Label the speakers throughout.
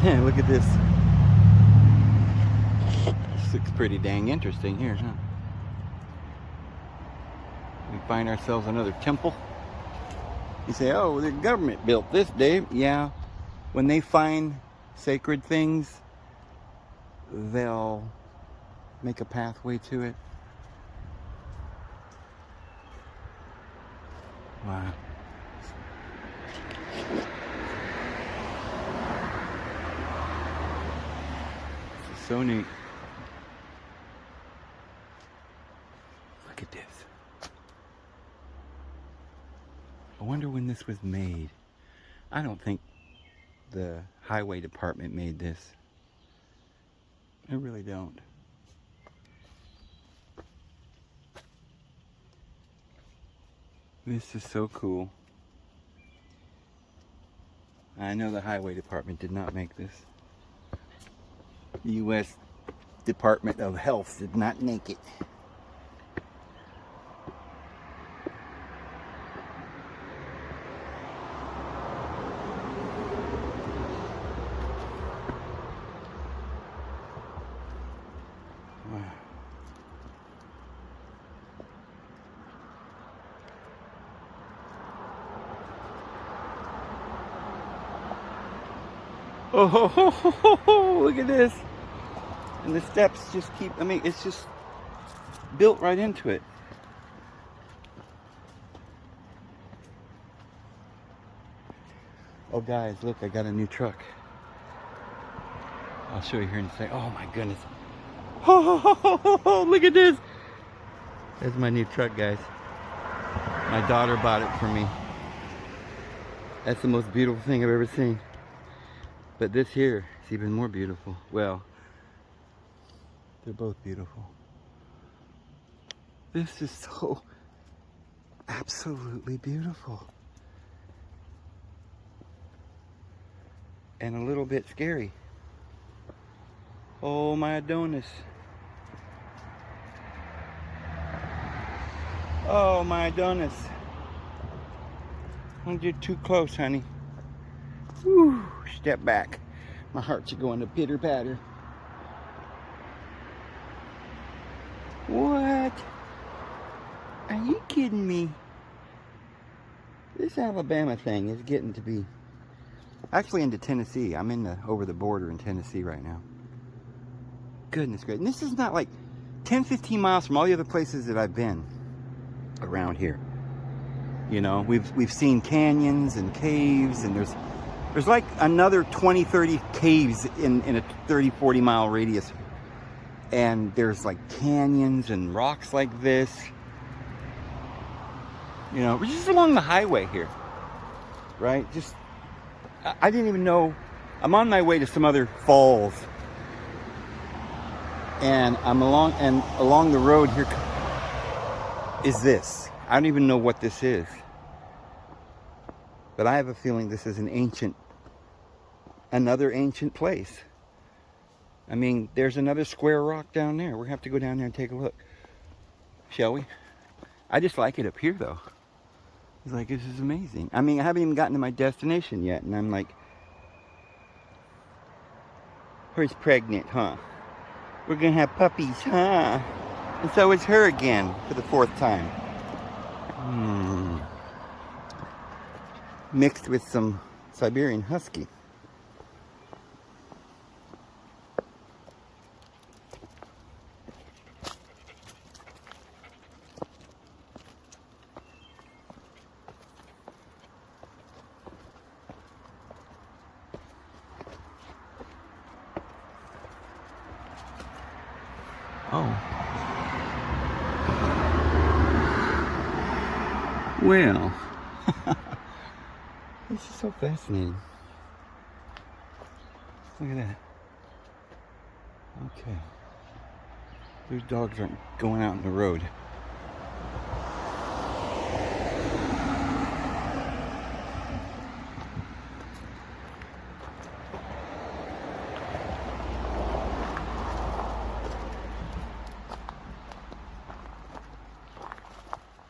Speaker 1: Look at this. This looks pretty dang interesting here, huh? We find ourselves another temple. You say, oh, the government built this, Dave. Yeah, when they find sacred things, they'll make a pathway to it. Wow. This is so neat. Look at this. I wonder when this was made. I don't think the highway department made this. I really don't. This is so cool. I know the highway department did not make this. The U.S. Department of Health did not make it. Wow. Oh, ho, ho, ho, ho, ho, look at this. And the steps just keep, I mean, it's just built right into it. Oh guys, look, I got a new truck. I'll show you here in a second. Oh my goodness. Oh, ho, ho, ho, ho, look at this. That's my new truck, guys. My daughter bought it for me. That's the most beautiful thing I've ever seen. But this here is even more beautiful. Well, they're both beautiful. This is so absolutely beautiful. And a little bit scary. Oh my Adonis. Oh my Adonis. Don't get too close, honey. Whew, step back. My heart's going to pitter patter. What? Are you kidding me? This Alabama thing is getting to be... Actually into Tennessee. I'm in the over the border in Tennessee right now. Goodness gracious. And this is not like 10, 15 miles from all the other places that I've been around here. You know, we've seen canyons and caves, and there's like another 20, 30 caves in a 30, 40 mile radius. And there's like canyons and rocks like this. You know, we're just along the highway here, right? Just, I didn't even know, I'm on my way to some other falls. And along the road here is this. I don't even know what this is. But I have a feeling this is another ancient place. I mean, there's another square rock down there. We're going to have to go down there and take a look. Shall we? I just like it up here, though. It's like, this is amazing. I mean, I haven't even gotten to my destination yet. And I'm like, her's pregnant, huh? We're going to have puppies, huh? And so is her again for the 4th time. Mixed with some Siberian Husky. Oh. Well. This is so fascinating. Look at that. Okay. Those dogs aren't going out in the road.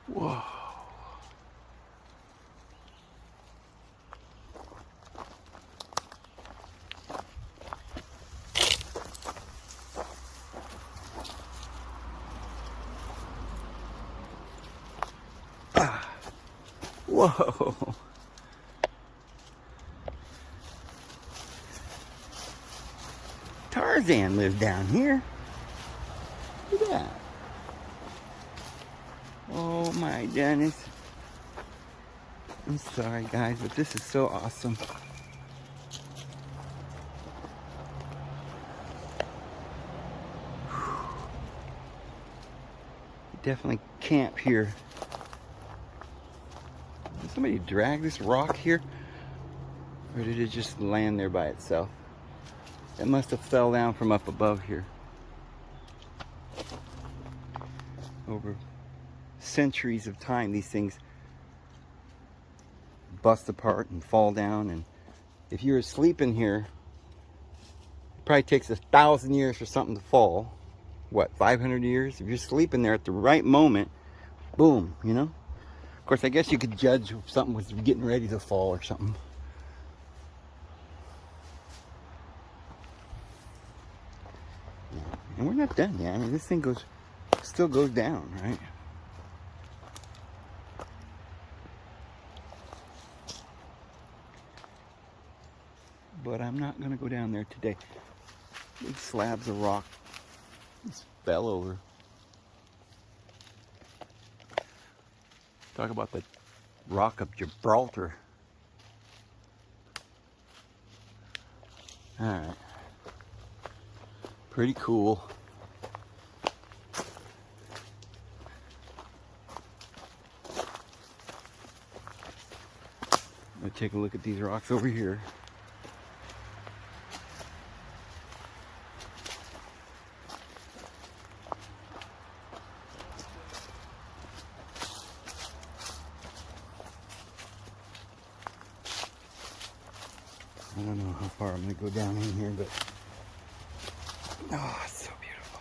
Speaker 1: Whoa. Whoa. Tarzan lived down here. Look at that. Oh my goodness. I'm sorry guys, but this is so awesome. Definitely camp here. Did somebody drag this rock here? Or did it just land there by itself? It must have fell down from up above here. Over centuries of time, these things bust apart and fall down. And if you're asleep in here, it probably takes 1,000 years for something to fall. What, 500 years? If you're sleeping there at the right moment, boom, you know? Of course, I guess you could judge if something was getting ready to fall or something. And we're not done yet. I mean, this thing still goes down, right? But I'm not going to go down there today. Big slabs of rock just fell over. Talk about the Rock of Gibraltar. Alright. Pretty cool. Let's take a look at these rocks over here. I don't know how far I'm going to go down in here, but oh, it's so beautiful.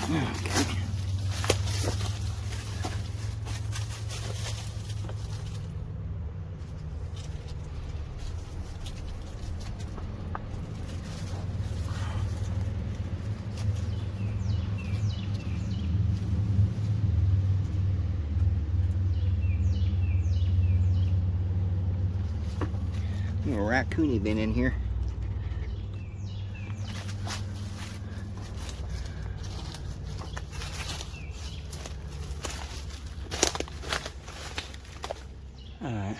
Speaker 1: Okay. Little raccoony been in here. All right.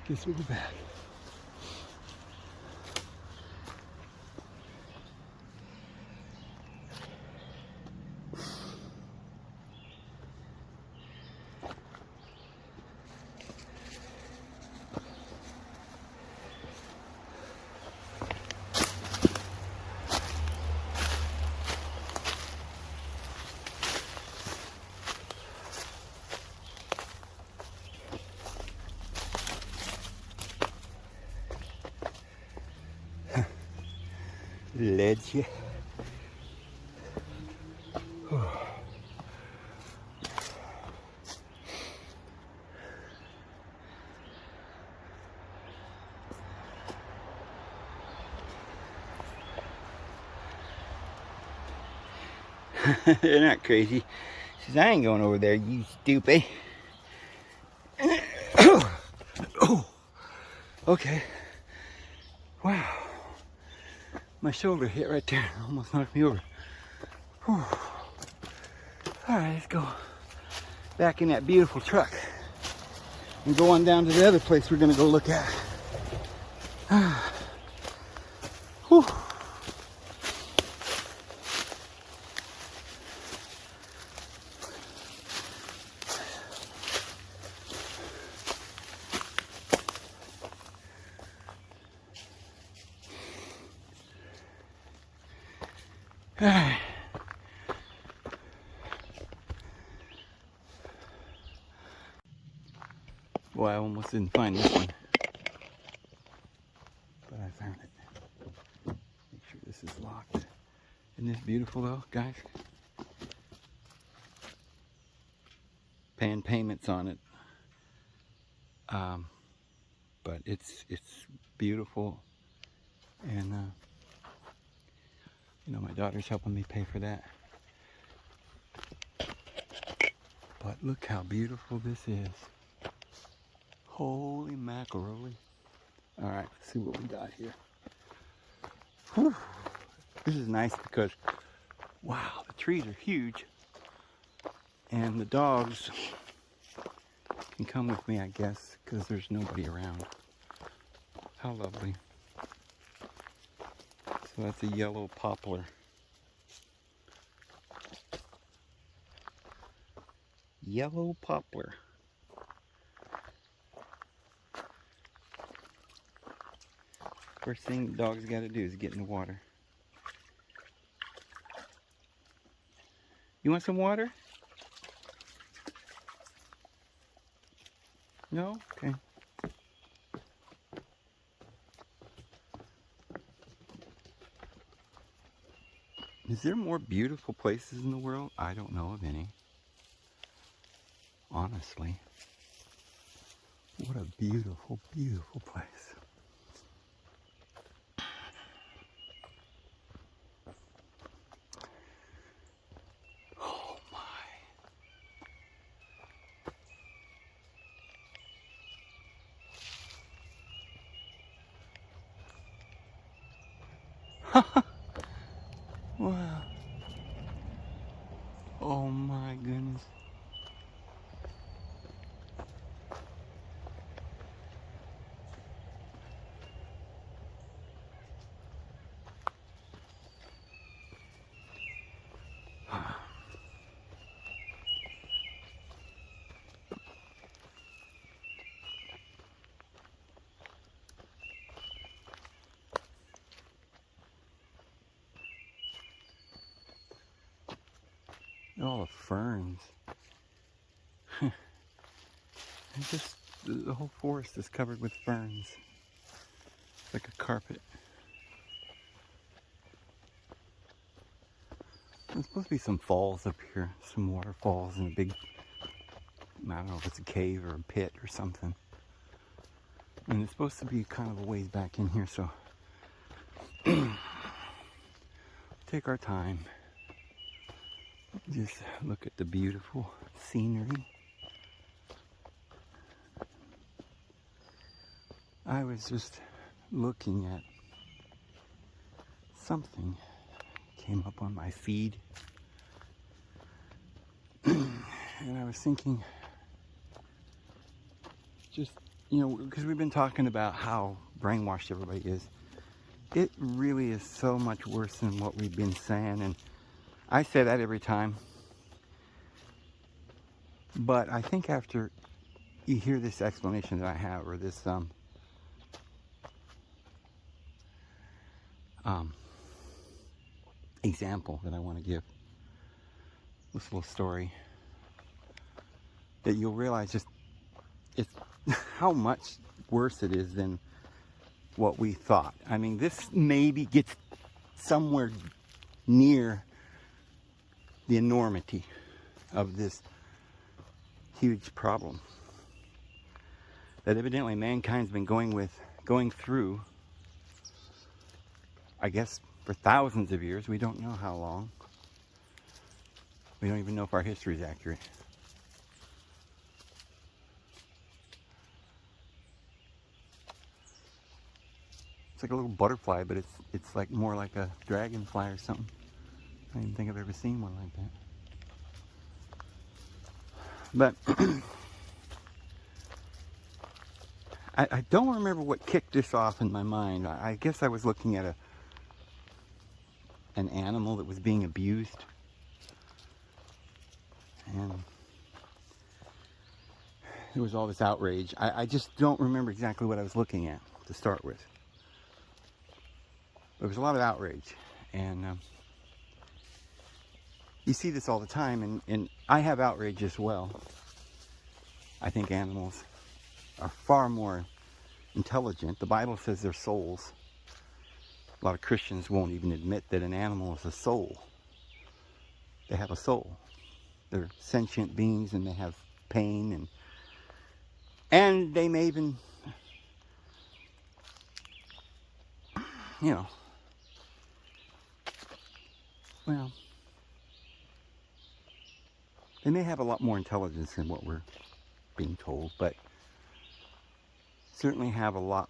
Speaker 1: Guess we'll go back. Ledge. They're not crazy. She says, I ain't going over there, you stupid. Oh, okay. Wow. My shoulder hit right there. Almost knocked me over. Whew. All right, let's go back in that beautiful truck and go on down to the other place we're going to go look at. Whew. Boy, I almost didn't find this one, but I found it. Make sure this is locked. Isn't this beautiful though, guys? Paying payments on it, but it's beautiful, and you know, my daughter's helping me pay for that. But look how beautiful this is. Holy macaroni. All right, let's see what we got here. Whew. This is nice because, wow, the trees are huge. And the dogs can come with me, I guess, because there's nobody around. How lovely. So that's a yellow poplar. Yellow poplar. First thing the dogs got to do is get in the water. You want some water? No? Okay. Is there more beautiful places in the world? I don't know of any. Honestly. What a beautiful, beautiful place. Oh my. Wow. Oh my goodness. All the ferns. It's just, the whole forest is covered with ferns. It's like a carpet. There's supposed to be some falls up here, some waterfalls and a big, I don't know if it's a cave or a pit or something. And it's supposed to be kind of a ways back in here, so take our time. Just look at the beautiful scenery. I was just looking at something came up on my feed, and I was thinking, just, you know, because we've been talking about how brainwashed everybody is. It really is so much worse than what we've been saying, and I say that every time. But I think after you hear this explanation that I have, or this example that I want to give, this little story, that you'll realize just it's how much worse it is than what we thought. I mean, this maybe gets somewhere near the enormity of this huge problem that evidently mankind's been going through, I guess, for thousands of years. We don't know how long. We don't even know if our history is accurate. It's like a little butterfly, but it's like more like a dragonfly or something. I don't even think I've ever seen one like that. But I don't remember what kicked this off in my mind. I guess I was looking at an animal that was being abused. And there was all this outrage. I just don't remember exactly what I was looking at to start with. There was a lot of outrage. And you see this all the time, and I have outrage as well. I think animals are far more intelligent. The Bible says they're souls. A lot of Christians won't even admit that an animal is a soul. They have a soul. They're sentient beings, and they have pain, and they may even, you know, well, they may have a lot more intelligence than what we're being told, but certainly have a lot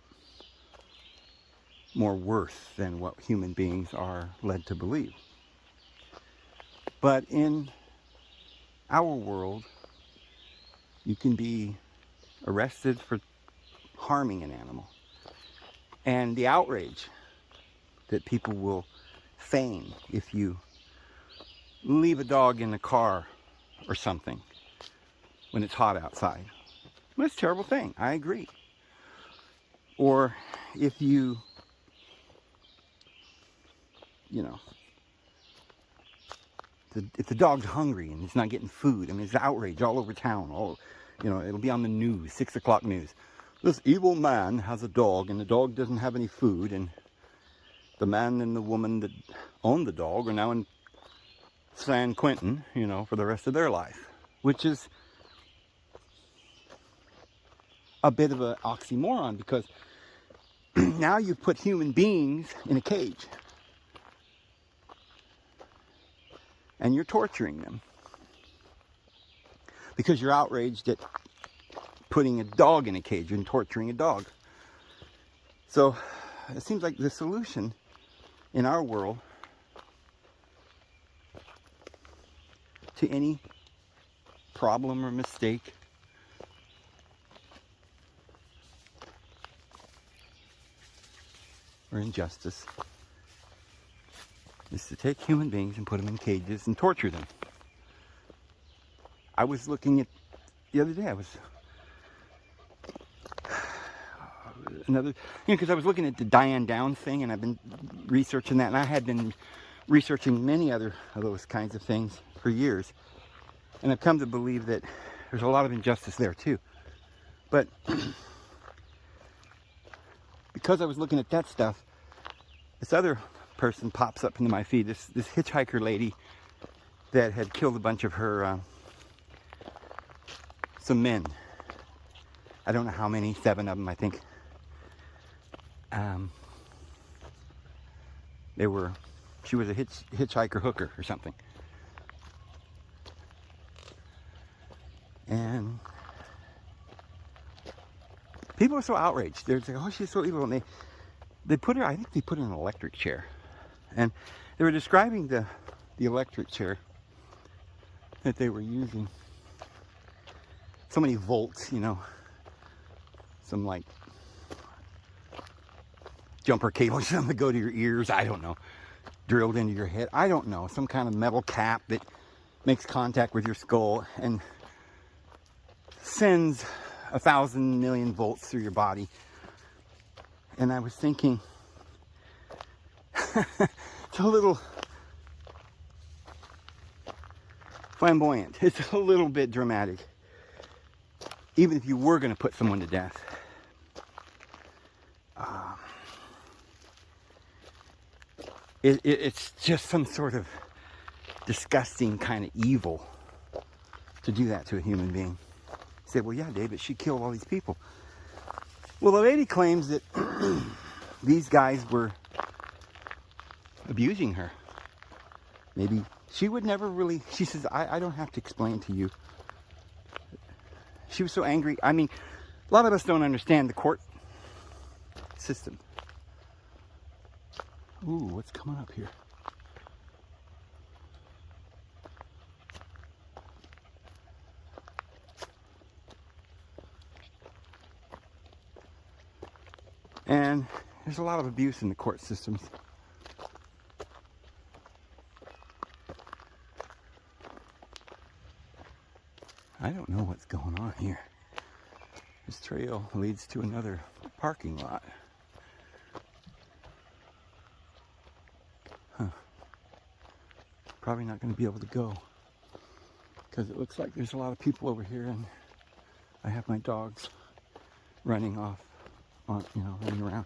Speaker 1: more worth than what human beings are led to believe. But in our world, you can be arrested for harming an animal. And the outrage that people will feign if you leave a dog in the car or something when it's hot outside. Well, it's a terrible thing. I agree. Or if you know, if the dog's hungry and he's not getting food, I mean, it's outrage all over town. It'll be on the news, 6 o'clock news. This evil man has a dog, and the dog doesn't have any food, and the man and the woman that owned the dog are now in San Quentin, for the rest of their life, which is a bit of an oxymoron, because now you've put human beings in a cage and you're torturing them because you're outraged at putting a dog in a cage and torturing a dog. So it seems like the solution in our world to any problem or mistake or injustice is to take human beings and put them in cages and torture them. I was looking at, the other day, because I was looking at the Diane Downs thing, and I've been researching that, and I had been researching many other of those kinds of things for years, and I've come to believe that there's a lot of injustice there too. But because I was looking at that stuff, this other person pops up into my feed, this hitchhiker lady that had killed a bunch of her some men. I don't know how many, 7 of them, I think. She was a hitchhiker hooker or something. And people are so outraged. They're like, oh, she's so evil. And they put her, I think they put her in an electric chair. And they were describing the electric chair that they were using. So many volts, some like jumper cables that go to your ears, I don't know, drilled into your head, I don't know, some kind of metal cap that makes contact with your skull and sends 1,000 million volts through your body. And I was thinking, it's a little flamboyant, it's a little bit dramatic. Even if you were going to put someone to death, it's just some sort of disgusting kind of evil to do that to a human being. You say, well, yeah, David, she killed all these people. Well, the lady claims that these guys were abusing her. Maybe she would never really, she says, I don't have to explain to you. She was so angry. I mean, a lot of us don't understand the court system. Ooh, what's coming up here? And there's a lot of abuse in the court systems. I don't know what's going on here. This trail leads to another parking lot. Probably not going to be able to go because it looks like there's a lot of people over here, and I have my dogs running off, running around.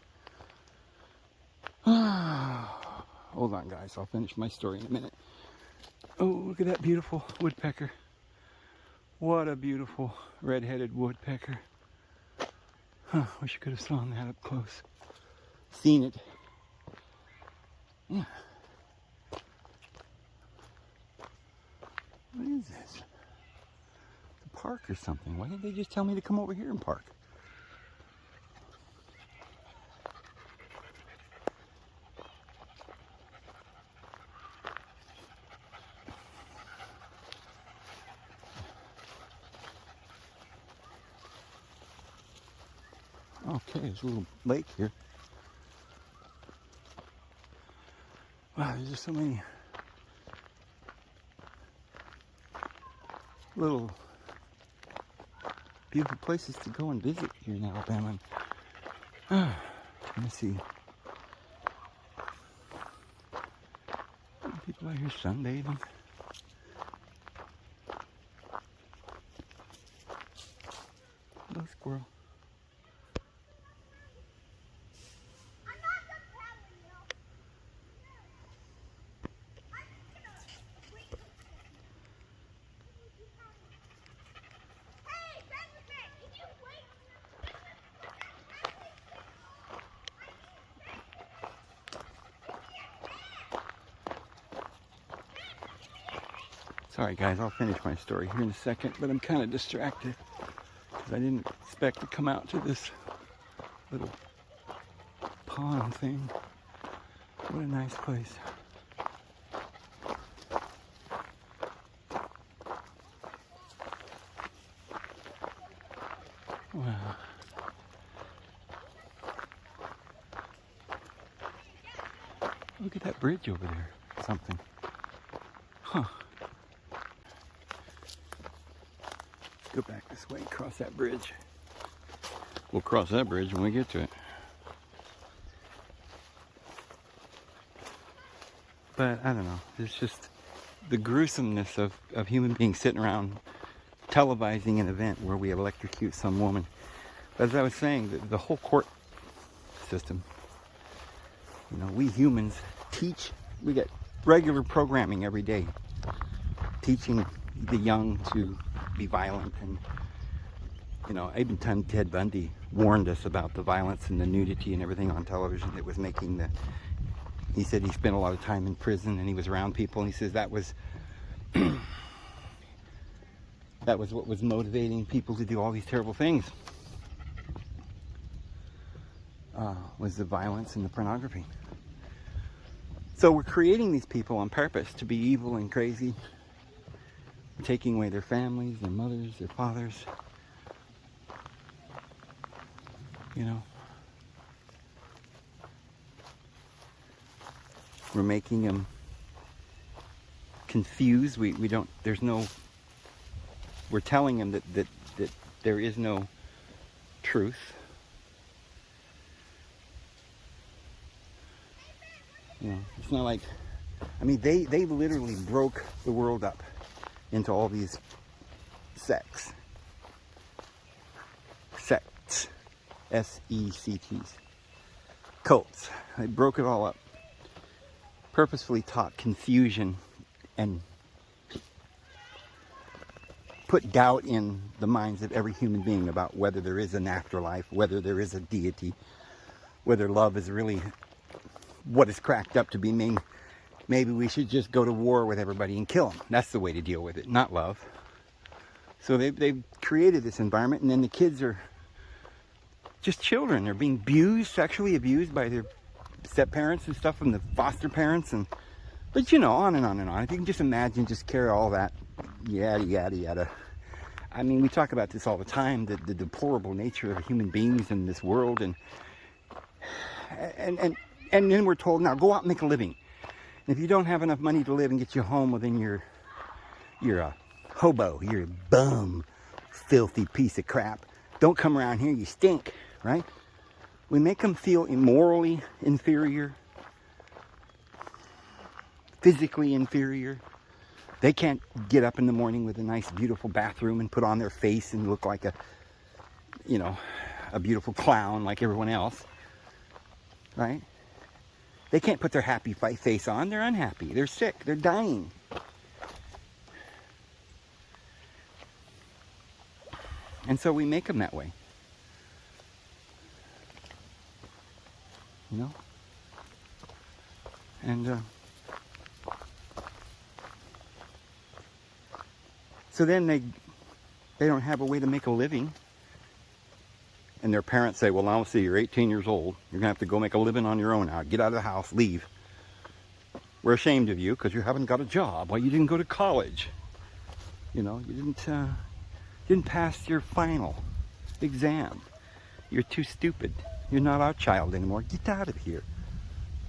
Speaker 1: Hold on, guys. I'll finish my story in a minute. Oh, look at that beautiful woodpecker. What a beautiful red-headed woodpecker. Wish you could have saw that up close. Seen it. Yeah. What is this? The park or something. Why didn't they just tell me to come over here and park? Okay, there's a little lake here. Wow, there's just so many little beautiful places to go and visit here in Alabama. Let me see. People out here sunbathing. Hello, squirrel. Sorry guys, I'll finish my story here in a second, but I'm kind of distracted because I didn't expect to come out to this little pond thing. What a nice place. Wow. Look at that bridge over there. Something. Huh. Go back this way and cross that bridge. We'll cross that bridge when we get to it. But I don't know. It's just the gruesomeness of human beings sitting around televising an event where we electrocute some woman. As I was saying, the whole court system, we humans we get regular programming every day, teaching the young to be violent. And even Ted Bundy warned us about the violence and the nudity and everything on television that was making he said he spent a lot of time in prison and he was around people, and he says that was what was motivating people to do all these terrible things, was the violence and the pornography. So we're creating these people on purpose to be evil and crazy, taking away their families, their mothers, their fathers. We're making them confused. We're telling them that there is no truth. It's not like, they literally broke the world up into all these sects, S-E-C-T's, cults. They broke it all up, purposefully taught confusion and put doubt in the minds of every human being about whether there is an afterlife, whether there is a deity, whether love is really what is cracked up to be. Maybe we should just go to war with everybody and kill them. That's the way to deal with it, not love. So they've created this environment, and then the kids are just children. They're being sexually abused by their step-parents and stuff, from the foster parents, but on and on and on. If you can just imagine, just carry all that, yada, yada, yada. We talk about this all the time, the deplorable nature of human beings in this world, and then we're told, now go out and make a living. And if you don't have enough money to live and get you home, well, then you're a hobo, you're a bum, filthy piece of crap. Don't come around here, you stink, right? We make them feel morally inferior, physically inferior, They can't get up in the morning with a nice, beautiful bathroom and put on their face and look like a, you know, a beautiful clown like everyone else, right? They can't put their happy face on. They're unhappy. They're sick. They're dying. And so we make them that way. You know? And so then they don't have a way to make a living. And their parents say, well, now see, you're 18 years old. You're going to have to go make a living on your own now. Get out of the house. Leave. We're ashamed of you because you haven't got a job. Well, you didn't go to college. You know, you didn't pass your final exam. You're too stupid. You're not our child anymore. Get out of here.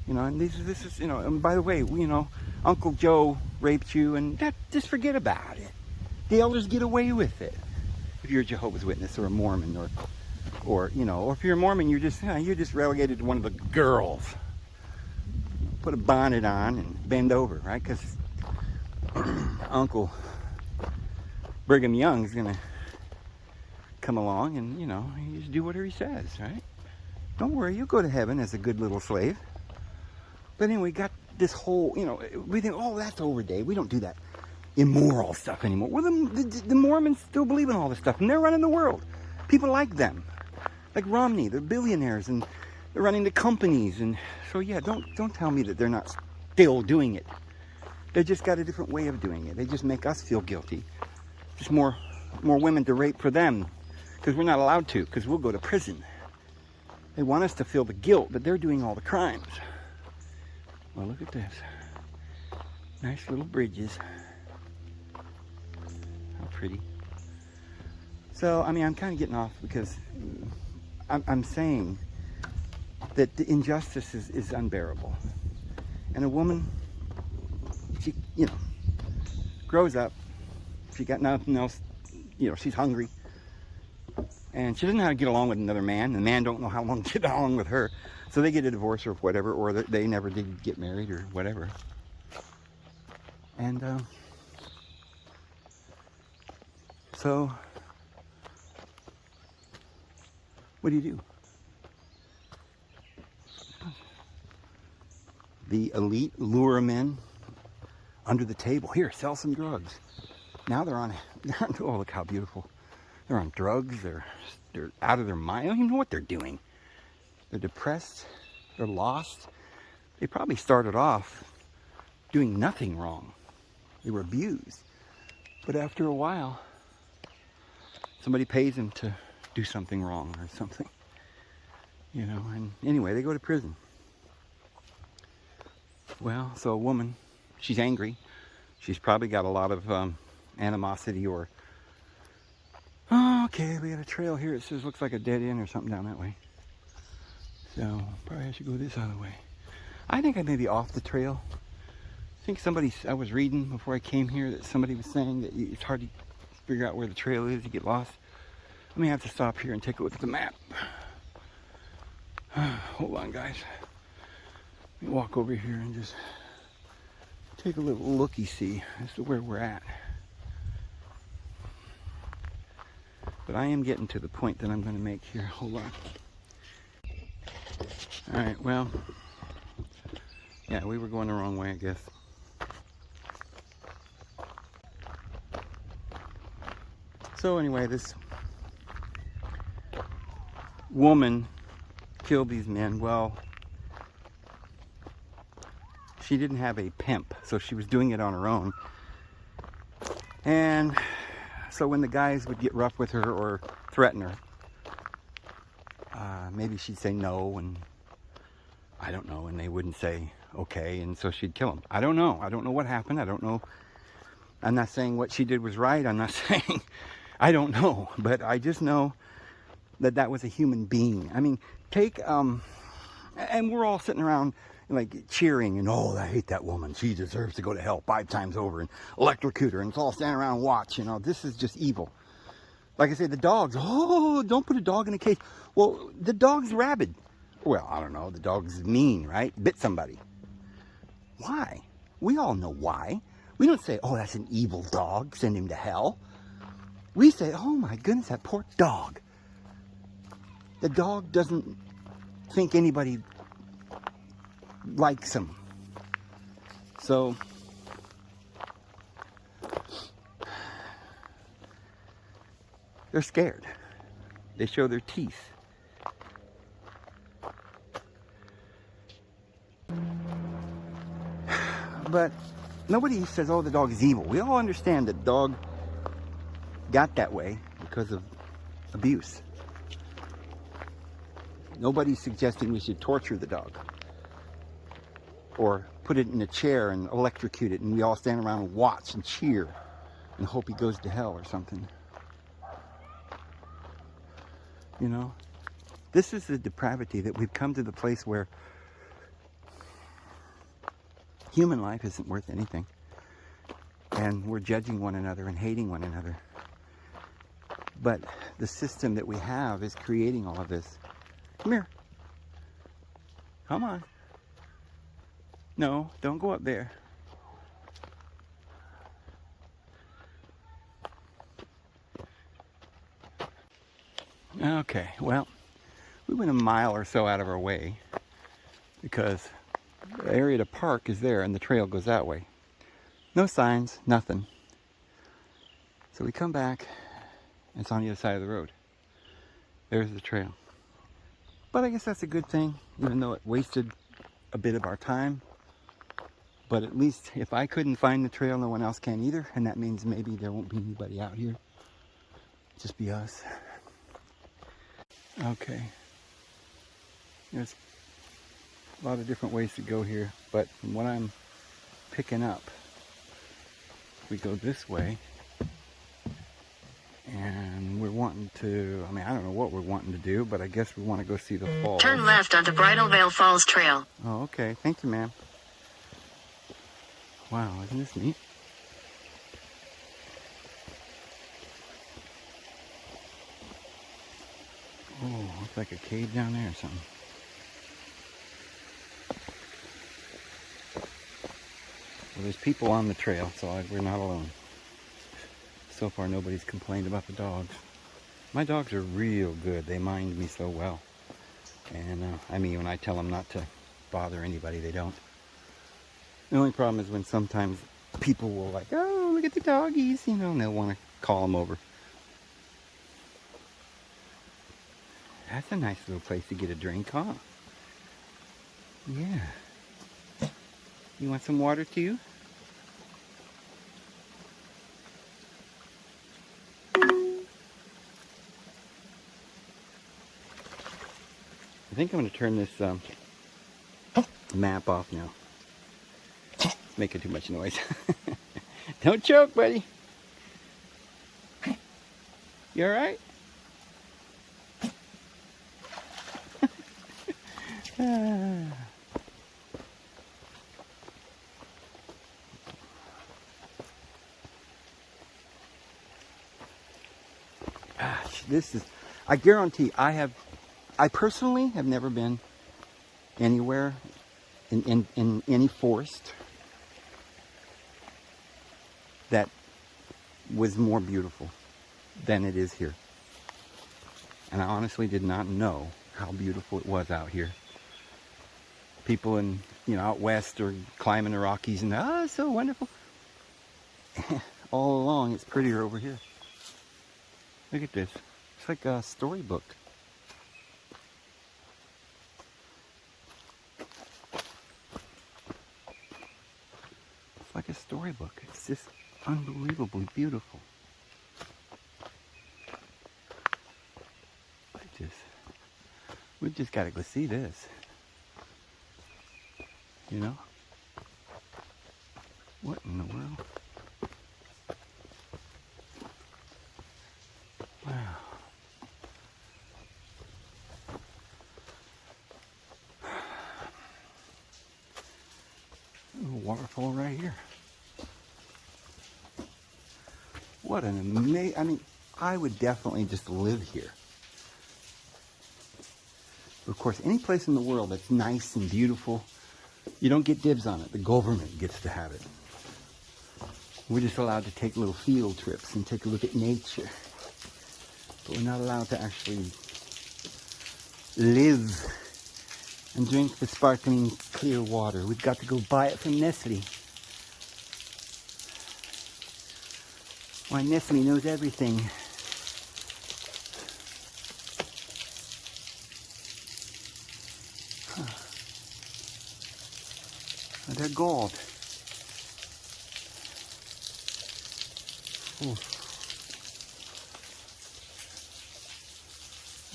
Speaker 1: You know, and this is, you know, and by the way, you know, Uncle Joe raped you, and that, just forget about it. The elders get away with it. If you're a Jehovah's Witness or a Mormon, or you know, or if you're a Mormon, you're just relegated to one of the girls. Put a bonnet on and bend over, right? Because Uncle Brigham Young is gonna come along, and you know, you just do whatever he says, right? Don't worry, you'll go to heaven as a good little slave. But anyway, we got this whole, you know, we think, oh, that's over, Dave. We don't do that immoral stuff anymore. Well, the Mormons still believe in all this stuff, and they're running the world. People like them, like Romney. They're billionaires, and they're running the companies. And so, yeah, don't tell me that they're not still doing it. They just got a different way of doing it. They just make us feel guilty. Just more women to rape for them, because we're not allowed to, because we'll go to prison. They want us to feel the guilt, but they're doing all the crimes. Well, look at this. Nice little bridges. How pretty. So, I mean, I'm kind of getting off because I'm saying that the injustice is unbearable. And a woman, she, you know, grows up. She got nothing else. You know, she's hungry. And she doesn't know how to get along with another man. The man don't know how long to get along with her. So they get a divorce or whatever, or they never did get married or whatever. And so what do? The elite lure men under the table. Here, sell some drugs. Now they're on, oh, look how beautiful. They're on drugs. They're out of their mind. I don't even know what they're doing. They're depressed. They're lost. They probably started off doing nothing wrong. They were abused. But after a while, somebody pays them to do something wrong or something. You know, and anyway, they go to prison. Well, so a woman, she's angry. She's probably got a lot of animosity or, oh, okay, we got a trail here. It says, looks like a dead end or something down that way. So, probably I should go this other way. I think I may be off the trail. I think I was reading before I came here that somebody was saying that it's hard to figure out where the trail is. You get lost. I may have to stop here and take a look at the map. Hold on, guys. Let me walk over here and just take a little looky-see as to where we're at. But I am getting to the point that I'm going to make here. Hold on. Alright, well, yeah, we were going the wrong way, I guess. So anyway, this woman killed these men. Well, she didn't have a pimp, so she was doing it on her own. And so when the guys would get rough with her or threaten her, maybe she'd say no, and I don't know, and they wouldn't say okay, and so she'd kill them. I don't know. I don't know what happened. I don't know. I'm not saying what she did was right. I'm not saying, I don't know, but I just know that that was a human being. I mean, take, and we're all sitting around like cheering and, oh, I hate that woman. She deserves to go to hell 5 times over, and electrocute her, and it's all standing around and watch, you know. This is just evil. Like I say, the dogs, oh, don't put a dog in a cage. Well, the dog's rabid. Well, I don't know, the dog's mean, right? Bit somebody. Why? We all know why. We don't say, oh, that's an evil dog, send him to hell. We say, oh my goodness, that poor dog. The dog doesn't think anybody likes him. So, they're scared. They show their teeth. But nobody says, oh, the dog is evil. We all understand that dog got that way because of abuse. Nobody's suggesting we should torture the dog or put it in a chair and electrocute it and we all stand around and watch and cheer and hope he goes to hell or something. You know, this is the depravity that we've come to the place where human life isn't worth anything. And we're judging one another and hating one another. But the system that we have is creating all of this. Come here. Come on. No, don't go up there. Okay, well, we went a mile or so out of our way because the area to park is there and the trail goes that way. No signs, nothing. So we come back and it's on the other side of the road. There's the trail. But I guess that's a good thing, even though it wasted a bit of our time. But at least if I couldn't find the trail, no one else can either. And that means maybe there won't be anybody out here. Just be us. Okay. There's a lot of different ways to go here. But from what I'm picking up, we go this way. And we're wanting to, I mean, I don't know what we're wanting to do, but I guess we want to go see the falls.
Speaker 2: Turn left onto Bridal Veil Falls Trail.
Speaker 1: Oh, okay. Thank you, ma'am. Wow, isn't this neat? Oh, looks like a cave down there or something. Well, there's people on the trail, so we're not alone. So far, nobody's complained about the dogs. My dogs are real good. They mind me so well. And I mean, when I tell them not to bother anybody, they don't. The only problem is when sometimes people will like, oh, look at the doggies, you know, and they'll want to call them over. That's a nice little place to get a drink, huh? Yeah. You want some water too? I think I'm going to turn this map off now. It's making too much noise. Don't choke, buddy. You all right? Gosh, this is, I guarantee I personally have never been anywhere in any forest that was more beautiful than it is here. And I honestly did not know how beautiful it was out here. People in, you know, out west are climbing the Rockies and, oh, it's so wonderful. All along, it's prettier over here. Look at this. It's like a storybook. It's like a storybook. It's just unbelievably beautiful. We just gotta go see this. You know? What in the world? Wow. A waterfall right here. What an amazing, I mean, I would definitely just live here. Of course, any place in the world that's nice and beautiful, you don't get dibs on it. The government gets to have it. We're just allowed to take little field trips and take a look at nature. But we're not allowed to actually live and drink the sparkling clear water. We've got to go buy it from Nestle. Why, Nestle knows everything. Huh. They're gold. Ooh. All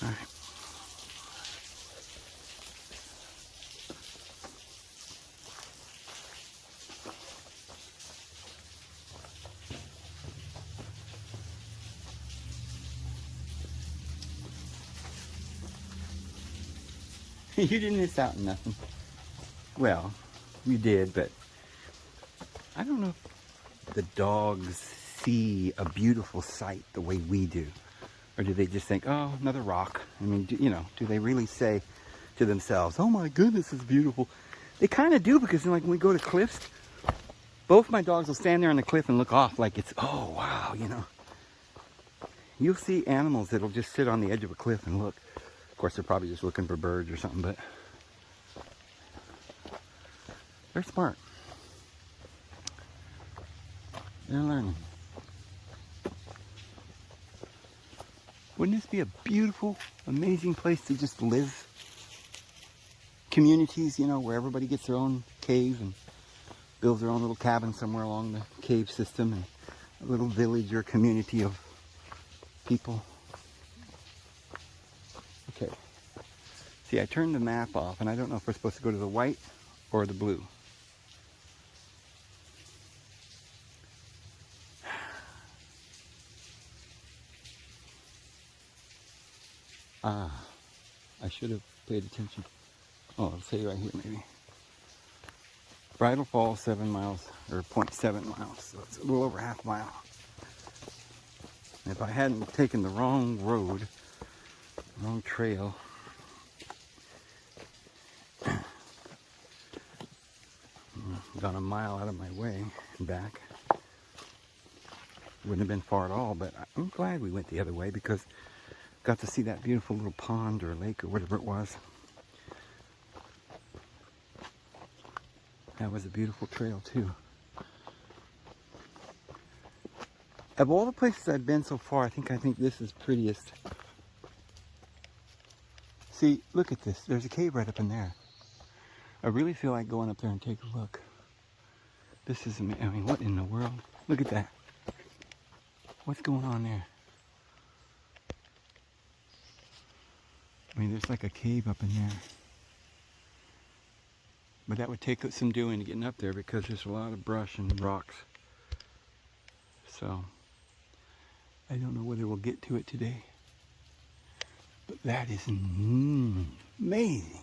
Speaker 1: right. You didn't miss out on nothing. Well, you did, but I don't know if the dogs see a beautiful sight the way we do. Or do they just think, oh, another rock? I mean, do they really say to themselves, oh my goodness, it's beautiful? They kind of do, because like when we go to cliffs, both my dogs will stand there on the cliff and look off like it's, oh wow, You'll see animals that'll just sit on the edge of a cliff and look. Of course, they're probably just looking for birds or something, but they're smart. They're learning. Wouldn't this be a beautiful, amazing place to just live? Communities, where everybody gets their own cave and builds their own little cabin somewhere along the cave system, and a little village or community of people. Okay. See, I turned the map off, and I don't know if we're supposed to go to the white or the blue. I should have paid attention. Oh, I'll say right here maybe. Bridal Falls, 7 miles, or 0.7 miles, so it's a little over half a mile. And if I hadn't taken the wrong road, wrong trail, gone a mile out of my way and back, wouldn't have been far at all, but I'm glad we went the other way, because got to see that beautiful little pond or lake or whatever it was. That was a beautiful trail too. Of all the places I've been so far, I think this is prettiest. See, look at this. There's a cave right up in there. I really feel like going up there and take a look. This is amazing. I mean, what in the world? Look at that. What's going on there? I mean, there's like a cave up in there. But that would take some doing to getting up there, because there's a lot of brush and rocks. So, I don't know whether we'll get to it today. But that is amazing.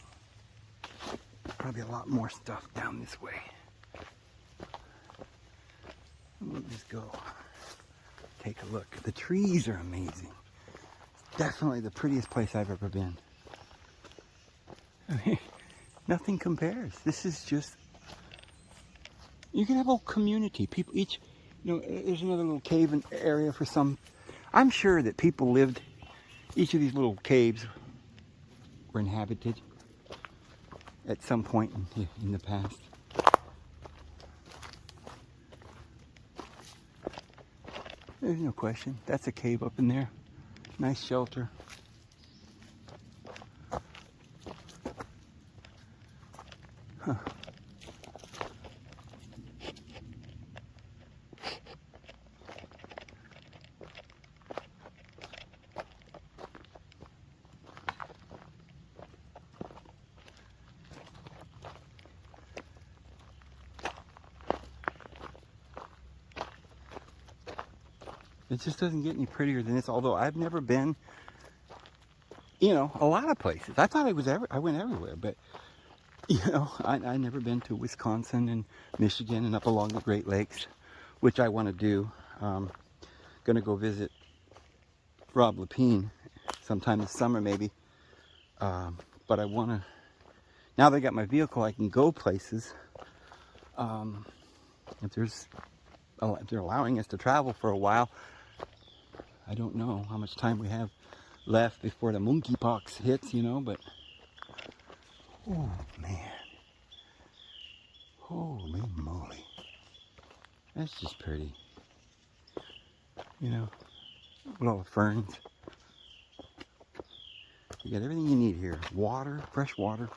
Speaker 1: Probably a lot more stuff down this way. We'll just go take a look. The trees are amazing. Definitely the prettiest place I've ever been. I mean, nothing compares. This is just, you can have a whole community. People each, there's another little cave area for some. I'm sure that people lived, each of these little caves were inhabited at some point in the past. There's no question. That's a cave up in there. Nice shelter. Huh. It just doesn't get any prettier than this, although I've never been, a lot of places. I thought I went everywhere, but, I never been to Wisconsin and Michigan and up along the Great Lakes, which I want to do. Going to go visit Rob Lapine sometime this summer maybe. But I want to, now that I got my vehicle, I can go places. If there's they're allowing us to travel for a while. I don't know how much time we have left before the monkeypox hits, you know, but oh man, holy moly, that's just pretty, you know, with all the ferns. You got everything you need here. Water, fresh water.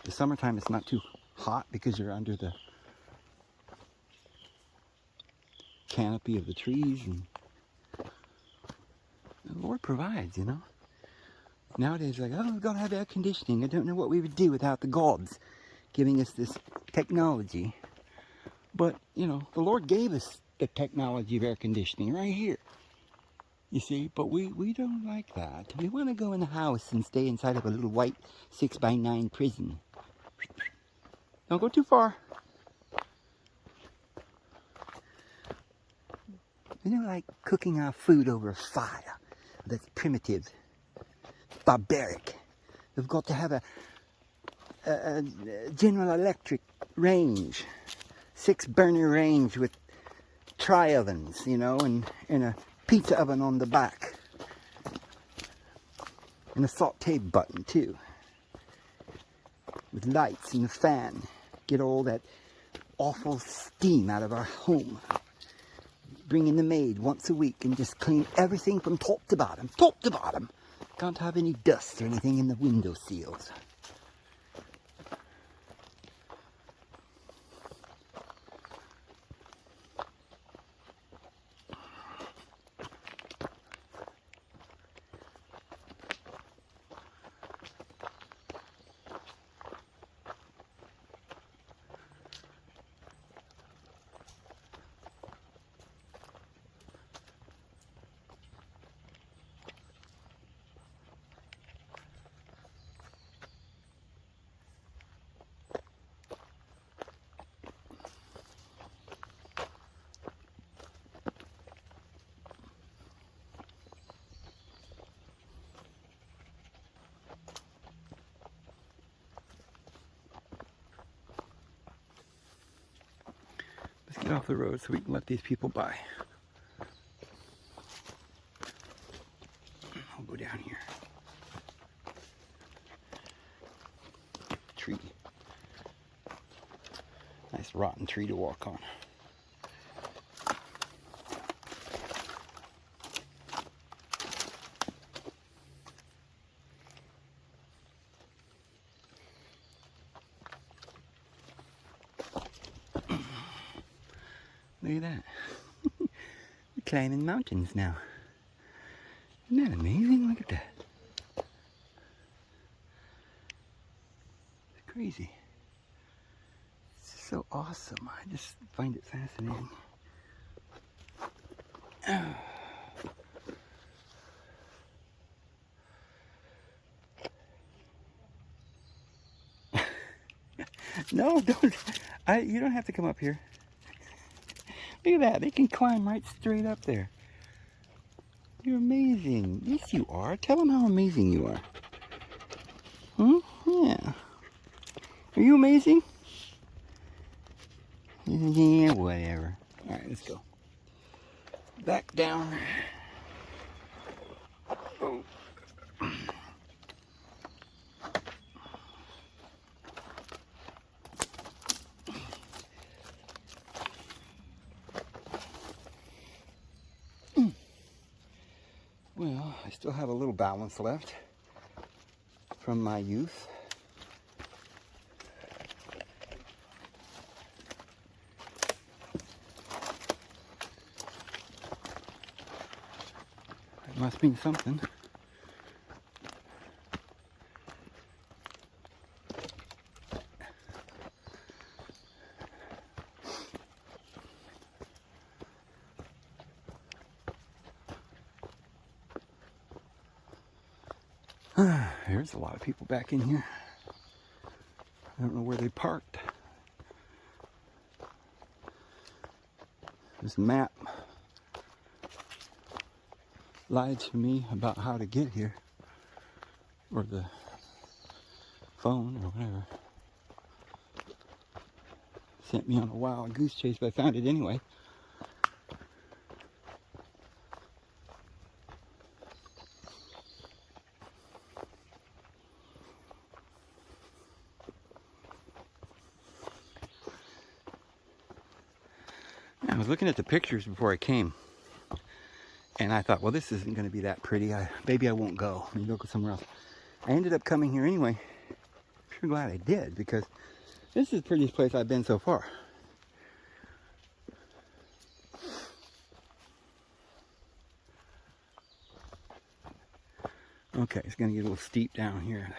Speaker 1: The summertime it's not too hot because you're under the canopy of the trees, and the Lord provides, you know. Nowadays, like, oh, we've got to have air conditioning. I don't know what we would do without the gods giving us this technology. But, you know, the Lord gave us the technology of air conditioning right here. You see, but we don't like that. We want to go in the house and stay inside of a little white 6x9 prison. Don't go too far. We don't like cooking our food over a fire. That's primitive, barbaric. We've got to have a General Electric range, 6-burner range with tri-ovens, you know, and a pizza oven on the back, and a saute button too, with lights and a fan. Get all that awful steam out of our home. Bring in the maid once a week and just clean everything from top to bottom. Top to bottom. Can't have any dust or anything in the window seals. Let's get off the road so we can let these people by. I'll go down here. Tree. Nice rotten tree to walk on. Look at that. We're climbing mountains now. Isn't that amazing? Look at that. It's crazy. It's so awesome. I just find it fascinating. No, don't. You don't have to come up here. Look at that. They can climb right straight up there. You're amazing. Yes, you are. Tell them how amazing you are. Hmm? Yeah. Are you amazing? Yeah, whatever. All right, let's go. Back down. Oh. Well, I still have a little balance left from my youth. It must mean something. There's a lot of people back in here. I don't know where they parked. This map lied to me about how to get here, or the phone or whatever. sent me on a wild goose chase, but I found it anyway. I was looking at the pictures before I came, and I thought, well, this isn't going to be that pretty. Maybe I won't go. Maybe I'll go somewhere else. I ended up coming here anyway. I'm glad I did, because this is the prettiest place I've been so far. Okay, it's going to get a little steep down here.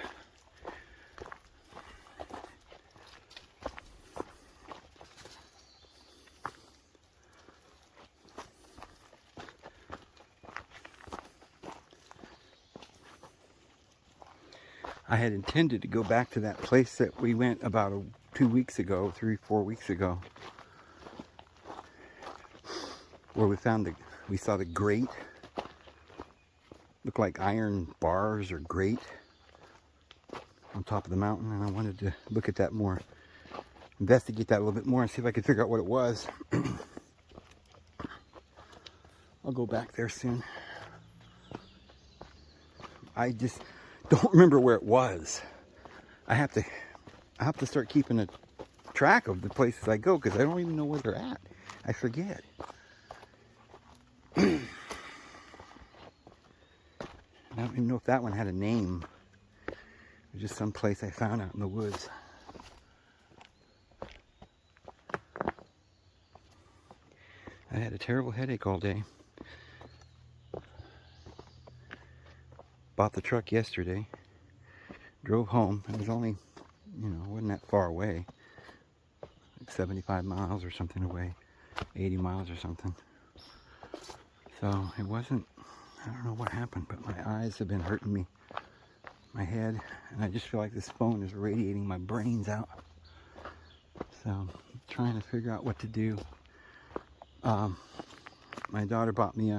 Speaker 1: I had intended to go back to that place that we went about 2 weeks ago, 3-4 weeks ago, where we saw the grate. Looked like iron bars or grate on top of the mountain, and I wanted to look at that more, investigate that a little bit more, and see if I could figure out what it was. I'll go back there soon. I just don't remember where it was. I have to start keeping a track of the places I go, because I don't even know where they're at. I forget. I don't even know if that one had a name. It was just some place I found out in the woods. I had a terrible headache all day. Bought the truck yesterday. Drove home. It was only, wasn't that far away. Like 75 miles or something away. 80 miles or something. So it wasn't, I don't know what happened, but my eyes have been hurting me. My head. And I just feel like this phone is radiating my brains out. So I'm trying to figure out what to do. My daughter bought me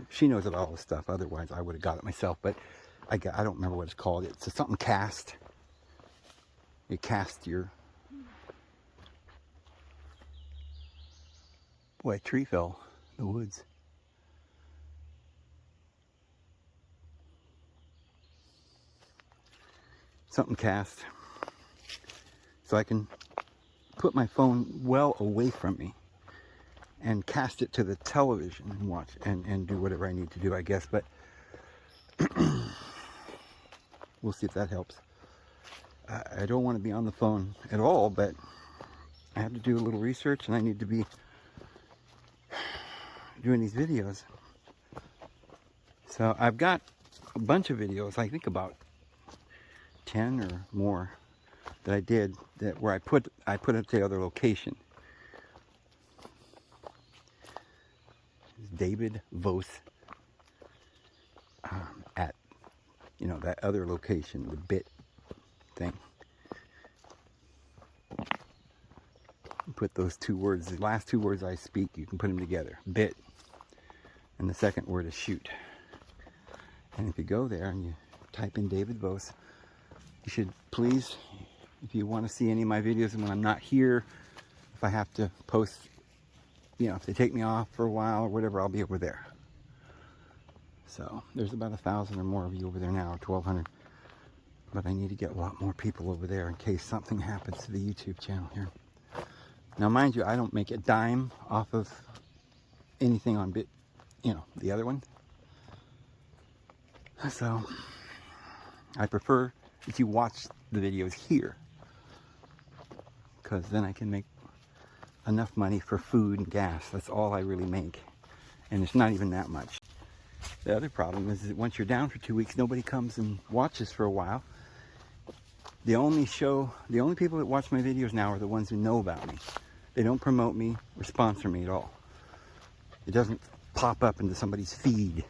Speaker 1: she knows about all this stuff, otherwise I would have got it myself, but I don't remember what it's called. It's something cast. You cast your... Boy, a tree fell in the woods. Something cast. So I can put my phone well away from me and cast it to the television and watch and do whatever I need to do, I guess. But we'll see if that helps. I don't want to be on the phone at all, but I have to do a little research, and I need to be doing these videos. So I've got a bunch of videos, I think about 10 or more, that I did where I put it to the other location. David Vos at that other location, the bit thing. Put those two words, the last two words I speak, you can put them together. Bit, and the second word is shoot. And if you go there and you type in David Vos, you should please, if you want to see any of my videos and when I'm not here, if I have to post, if they take me off for a while or whatever, I'll be over there. So there's about 1,000 or more of you over there now, or 1,200. But I need to get a lot more people over there in case something happens to the YouTube channel here. Now, mind you, I don't make a dime off of anything on Bit, the other one. So I prefer if you watch the videos here, because then I can make enough money for food and gas. That's all I really make, and it's not even that much. The other problem is that once you're down for 2 weeks, nobody comes and watches for a while. The only people that watch my videos now are the ones who know about me. They don't promote me or sponsor me at all. It doesn't pop up into somebody's feed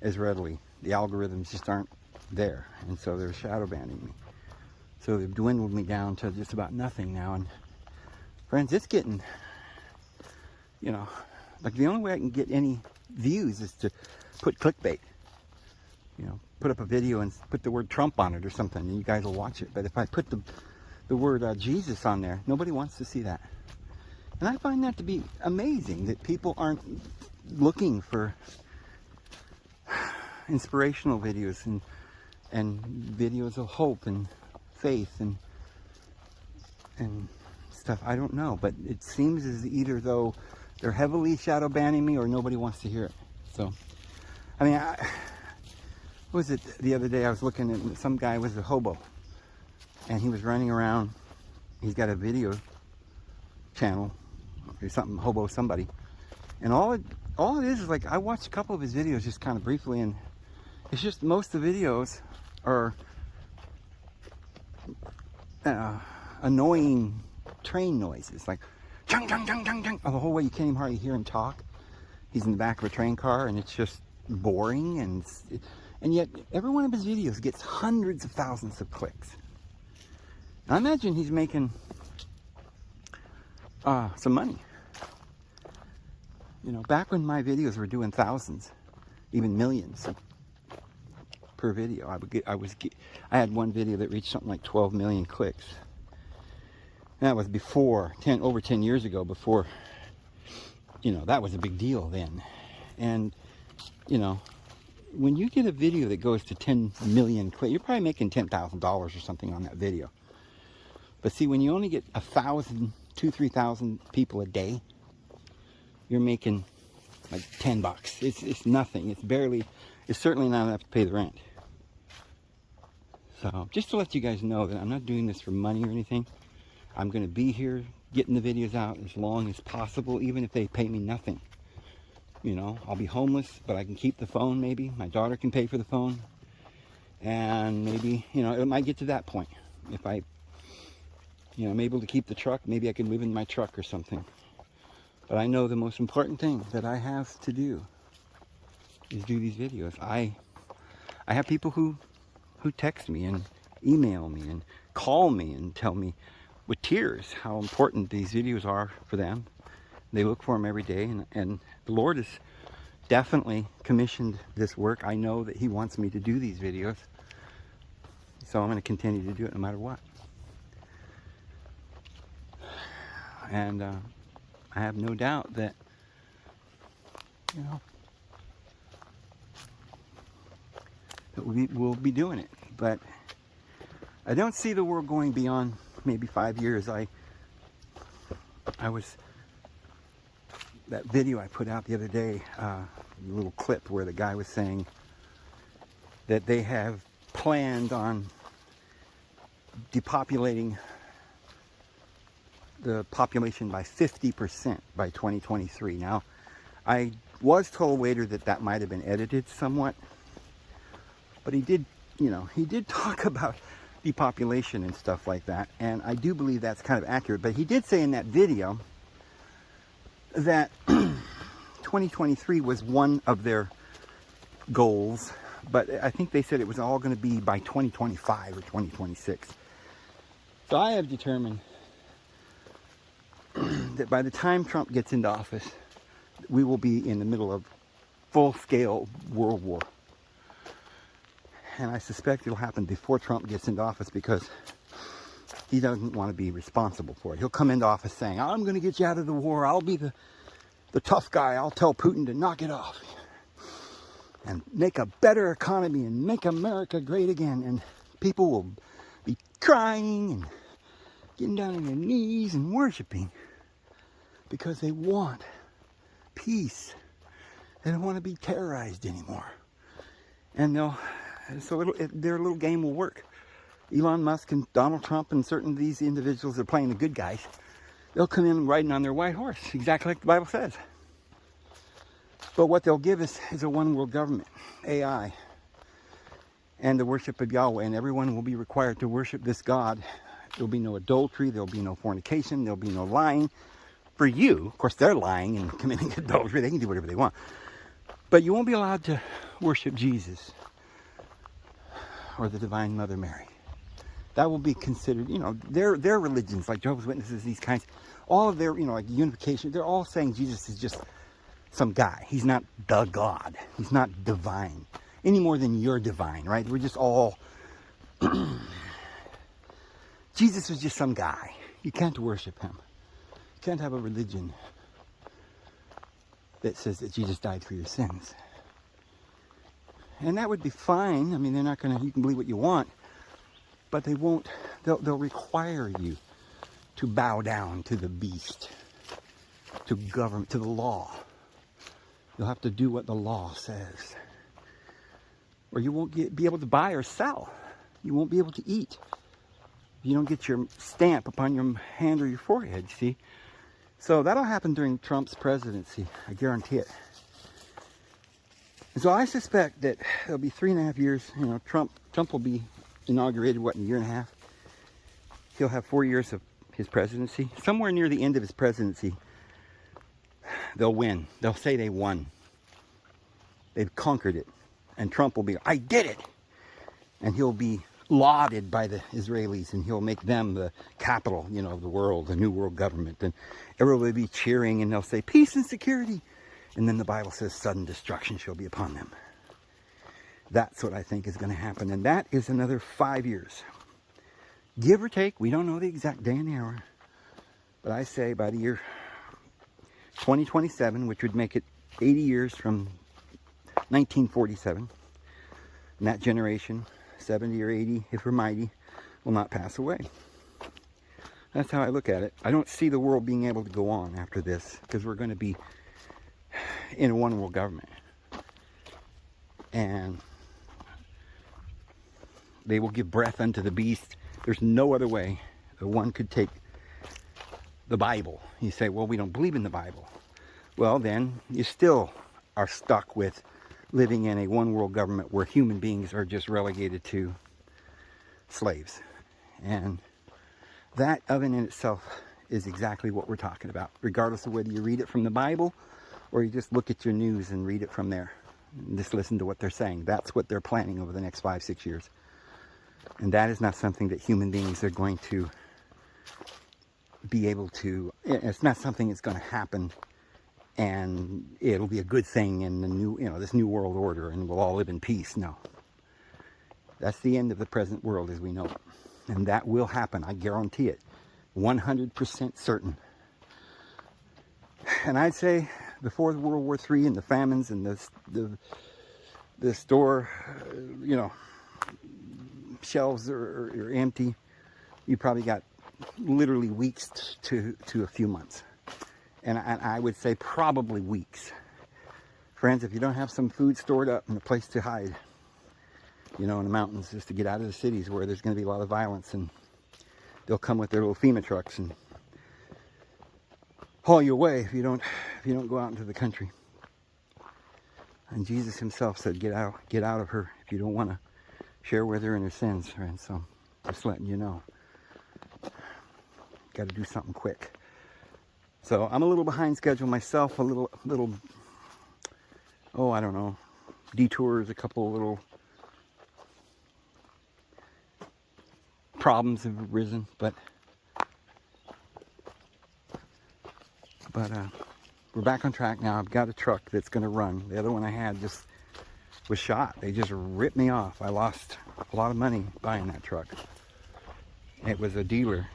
Speaker 1: as readily. The algorithms just aren't there, and so they're shadow banning me. So they've dwindled me down to just about nothing now. And friends, it's getting, like the only way I can get any views is to put clickbait. Put up a video and put the word Trump on it or something, and you guys will watch it. But if I put the the word Jesus on there. Nobody wants to see that. And I find that to be amazing, that people aren't looking for inspirational videos and videos of hope and faith and stuff. I don't know, but it seems as either though they're heavily shadow banning me or nobody wants to hear it. So, I mean, what was it the other day? I was looking at some guy was a hobo, and he was running around. He's got a video channel or something, hobo somebody, and all it is like I watched a couple of his videos just kind of briefly, and it's just most of the videos are annoying train noises, like chung chung chung chung chung. The whole way you can't even hardly hear him talk. He's in the back of a train car, and it's just boring, and yet every one of his videos gets hundreds of thousands of clicks. I imagine he's making some money. You know, back when my videos were doing thousands, even millions per video, I had one video that reached something like 12 million clicks. And that was before over 10 years ago. Before, you know, that was a big deal then. And you know, when you get a video that goes to 10 million clicks, you're probably making $10,000 or something on that video. But see, when you only get 1,000, 2,000, 3,000 people a day, you're making like $10. It's nothing. It's certainly not enough to pay the rent. So just to let you guys know that I'm not doing this for money or anything. I'm going to be here getting the videos out as long as possible, even if they pay me nothing. You know, I'll be homeless, but I can keep the phone maybe. My daughter can pay for the phone. And maybe, you know, it might get to that point. If I'm able to keep the truck, maybe I can live in my truck or something. But I know the most important thing that I have to do is do these videos. I have people who text me and email me and call me and tell me with tears how important these videos are for them. They look for them every day, and the Lord has definitely commissioned this work. I know that He wants me to do these videos, so I'm going to continue to do it no matter what. And I have no doubt that, you know, that we'll be doing it. But I don't see the world going beyond maybe 5 years. That video I put out the other day, a little clip where the guy was saying that they have planned on depopulating the population by 50% by 2023. Now, I was told later that might have been edited somewhat, but he did talk about depopulation and stuff like that, and I do believe that's kind of accurate. But he did say in that video that 2023 was one of their goals, but I think they said it was all going to be by 2025 or 2026. So I have determined that by the time Trump gets into office, we will be in the middle of full-scale world war. And I suspect it'll happen before Trump gets into office, because he doesn't want to be responsible for it. He'll come into office saying, I'm going to get you out of the war. I'll be the tough guy. I'll tell Putin to knock it off and make a better economy and make America great again. And people will be crying and getting down on their knees and worshiping because they want peace. They don't want to be terrorized anymore. And their little game will work. Elon Musk and Donald Trump and certain of these individuals are playing the good guys. They'll come in riding on their white horse, exactly like the Bible says. But what they'll give us is a one world government, AI, and the worship of Yahweh. And everyone will be required to worship this God. There'll be no adultery. There'll be no fornication. There'll be no lying. For you, of course, they're lying and committing adultery. They can do whatever they want. But you won't be allowed to worship Jesus or the Divine Mother Mary. That will be considered, their religions, like Jehovah's Witnesses, these kinds, all of their, like unification, they're all saying Jesus is just some guy. He's not the God. He's not divine, any more than you're divine, right? We're just all Jesus was just some guy. You can't worship him. You can't have a religion that says that Jesus died for your sins. And that would be fine. I mean, they're not going to, you can believe what you want, but they won't, they'll require you to bow down to the beast, to government, to the law. You'll have to do what the law says. Or you won't be able to buy or sell. You won't be able to eat. You don't get your stamp upon your hand or your forehead, see? So that'll happen during Trump's presidency. I guarantee it. And so I suspect that it'll be 3.5 years. You know, Trump will be inaugurated, what, in a year and a half? He'll have 4 years of his presidency. Somewhere near the end of his presidency, they'll win. They'll say they won. They've conquered it. And Trump will be, I did it! And he'll be lauded by the Israelis, and he'll make them the capital, you know, of the world, the new world government. And everyone will be cheering, and they'll say, peace and security. And then the Bible says sudden destruction shall be upon them. That's what I think is going to happen. And that is another 5 years. Give or take. We don't know the exact day and the hour. But I say by the year 2027, which would make it 80 years from 1947. And that generation, 70 or 80, if we're mighty, will not pass away. That's how I look at it. I don't see the world being able to go on after this, because we're going to be in a one world government. And they will give breath unto the beast. There's no other way that one could take the Bible. You say, well, we don't believe in the Bible. Well, then you still are stuck with living in a one world government where human beings are just relegated to slaves. And that of and in itself is exactly what we're talking about, regardless of whether you read it from the Bible or you just look at your news and read it from there and just listen to what they're saying. That's what they're planning over the next 5-6 years. And that is not something that human beings are going to be able to, it's not something that's going to happen and it'll be a good thing in the new, you know, this new world order, and we'll all live in peace. No. That's the end of the present world as we know it. And that will happen, I guarantee it. 100% certain. And I'd say before World War III and the famines and the store, you know, shelves are empty, you probably got literally weeks to a few months. And I would say probably weeks. Friends, if you don't have some food stored up and a place to hide, you know, in the mountains, just to get out of the cities where there's going to be a lot of violence, and they'll come with their little FEMA trucks and haul you away if you don't go out into the country. And Jesus himself said, get out of her if you don't want to share with her in her sins, friends. So just letting you know. Got to do something quick. So I'm a little behind schedule myself, a little, oh, I don't know, detours, a couple of little problems have arisen, but we're back on track now. I've got a truck that's going to run. The other one I had just was shot. They just ripped me off. I lost a lot of money buying that truck. It was a dealer,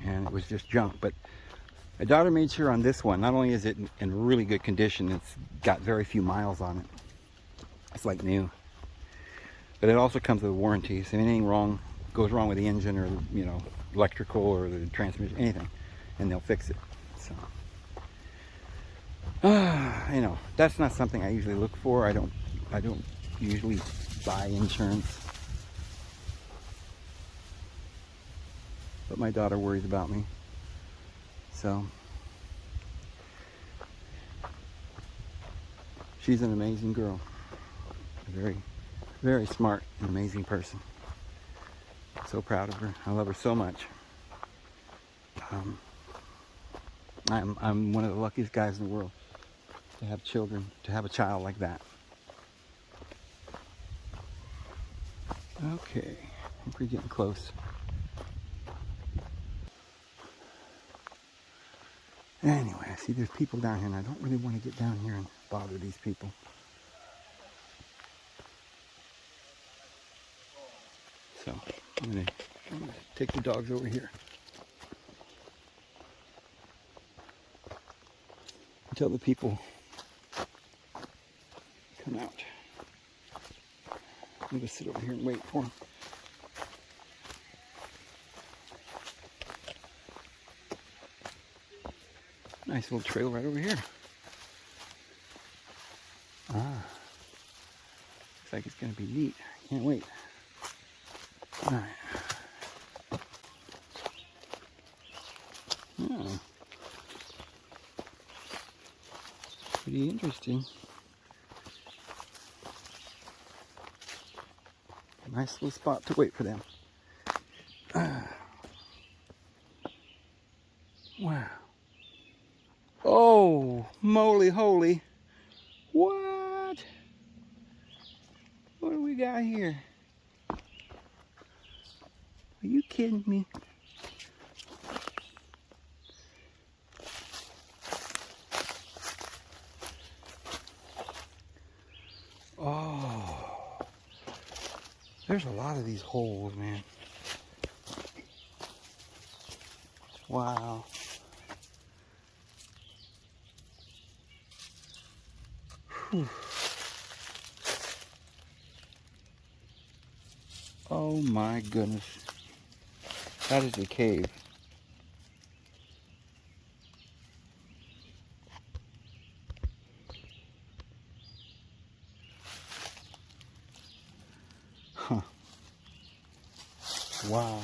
Speaker 1: and it was just junk, but my daughter made sure on this one, not only is it in really good condition, it's got very few miles on it. It's like new. But it also comes with a warranty, so if anything goes wrong with the engine, or, you know, electrical or the transmission, anything, and they'll fix it. So, you know, that's not something I usually look for. I don't usually buy insurance. But my daughter worries about me. So, she's an amazing girl. A very, very smart and amazing person. So proud of her. I love her so much. I'm one of the luckiest guys in the world to have children, to have a child like that. Okay, I think we're getting close. Anyway, I see there's people down here, and I don't really want to get down here and bother these people. So, I'm going to I'm gonna take the dogs over here. Until the people come out. I'm gonna sit over here and wait for them. Nice little trail right over here. Ah, looks like it's gonna be neat. Can't wait. All right. Oh. Pretty interesting. Nice little spot to wait for them. Wow. Oh, moly holy. What? What do we got here? Are you kidding me? Oh, there's a lot of these holes, man. Wow. Whew. Oh my goodness. That is a cave. Huh. Wow.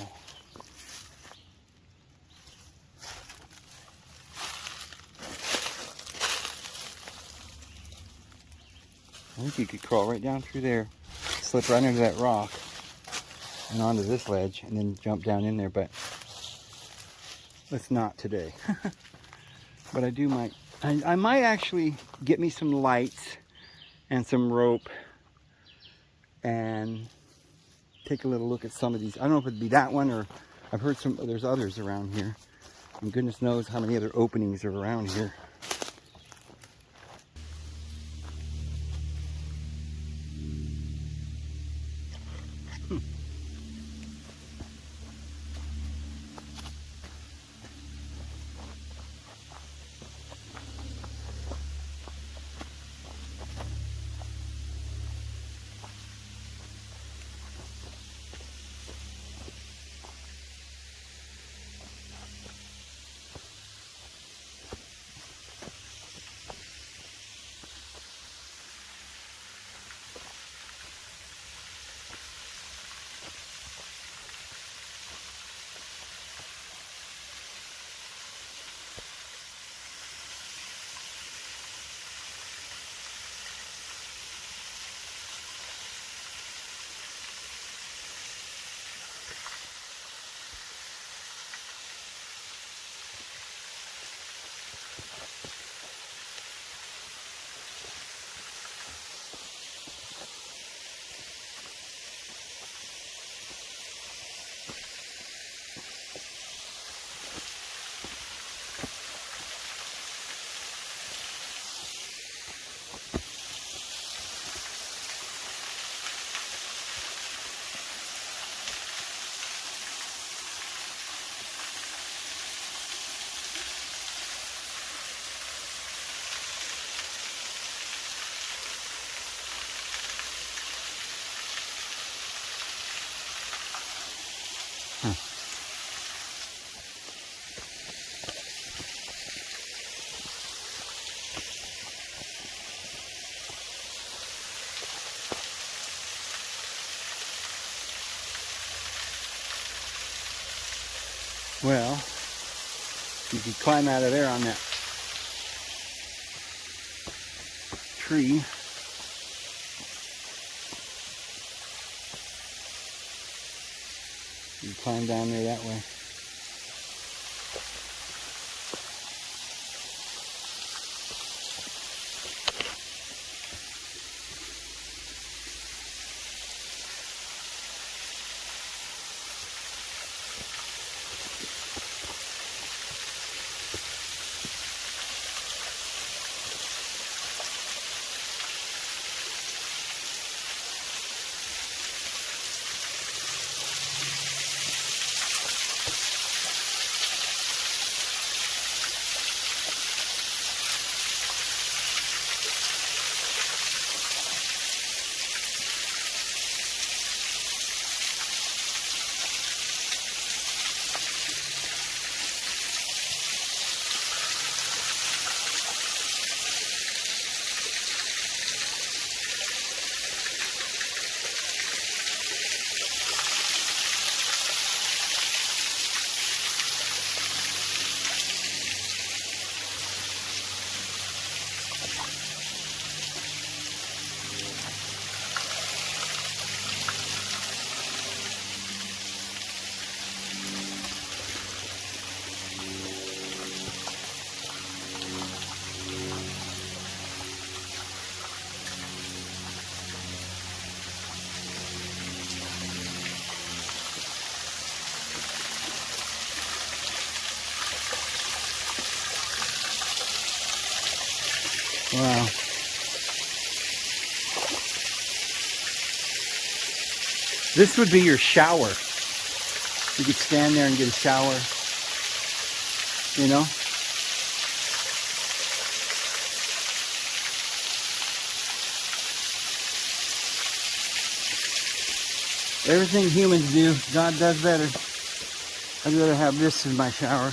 Speaker 1: I think you could crawl right down through there, slip right into that rock and onto this ledge and then jump down in there, but let's not today. But I might actually get me some lights and some rope and take a little look at some of these. I don't know if it'd be that one, or I've heard there's others around here. And goodness knows how many other openings are around here. Well, you could climb out of there on that tree. You can climb down there that way. Wow. This would be your shower. You could stand there and get a shower. You know? Everything humans do, God does better. I'd rather have this as my shower.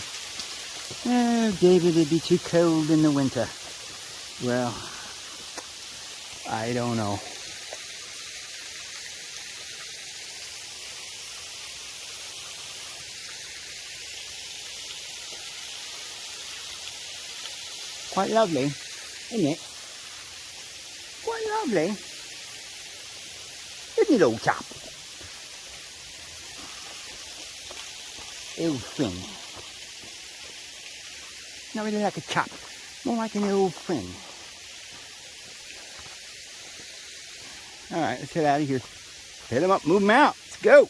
Speaker 1: Oh, David, it'd be too cold in the winter. Well, I don't know. Quite lovely, isn't it? Quite lovely. Isn't it, old chap? Old friend. Not really like a chap, more like an old friend. Alright, let's head out of here. Head them up, move them out. Let's go.